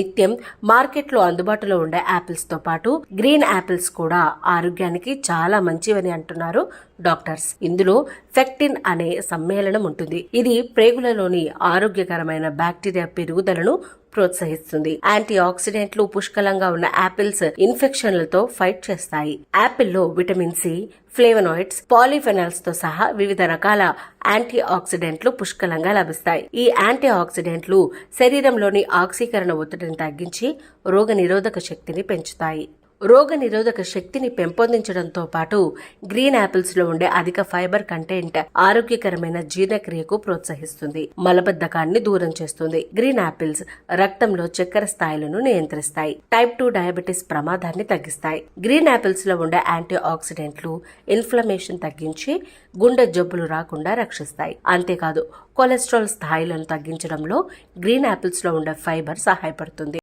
నిత్యం మార్కెట్లో అందుబాటులో ఉండే యాపిల్స్ తో పాటు గ్రీన్ యాపిల్స్ కూడా ఆరోగ్యానికి చాలా మంచివని అంటున్నారు డాక్టర్స్. ఇందులో ఫెక్టిన్ అనే సమ్మేళనం ఉంటుంది. ఇది ప్రేగులలోని ఆరోగ్యకరమైన బ్యాక్టీరియా పెరుగుదలను ప్రోత్సహిస్తుంది. యాంటీ ఆక్సిడెంట్లు పుష్కలంగా ఉన్న యాపిల్స్ ఇన్ఫెక్షన్లతో ఫైట్ చేస్తాయి. యాపిల్లో విటమిన్ సి, ఫ్లేవనాయిడ్స్, పాలిఫెనాల్స్ తో సహా వివిధ రకాల యాంటీ ఆక్సిడెంట్లు పుష్కలంగా లభిస్తాయి. ఈ యాంటీ ఆక్సిడెంట్లు శరీరంలోని ఆక్సీకరణ ఒత్తిడిని తగ్గించి రోగ నిరోధక శక్తిని పెంచుతాయి. రోగ నిరోధక శక్తిని పెంపొందించడంతో పాటు గ్రీన్ యాపిల్స్ లో ఉండే అధిక ఫైబర్ కంటెంట్ ఆరోగ్యకరమైన జీర్ణక్రియకు ప్రోత్సహిస్తుంది, మలబద్ధకాన్ని దూరం చేస్తుంది. గ్రీన్ యాపిల్స్ రక్తంలో చక్కెర స్థాయిలను నియంత్రిస్తాయి, టైప్ 2 డయాబెటీస్ ప్రమాదాన్ని తగ్గిస్తాయి. గ్రీన్ యాపిల్స్ లో ఉండే యాంటీ ఆక్సిడెంట్లు ఇన్ఫ్లమేషన్ తగ్గించి గుండె జబ్బులు రాకుండా రక్షిస్తాయి. అంతేకాదు కొలెస్ట్రాల్ స్థాయిలను తగ్గించడంలో గ్రీన్ యాపిల్స్ లో ఉండే ఫైబర్ సహాయపడుతుంది.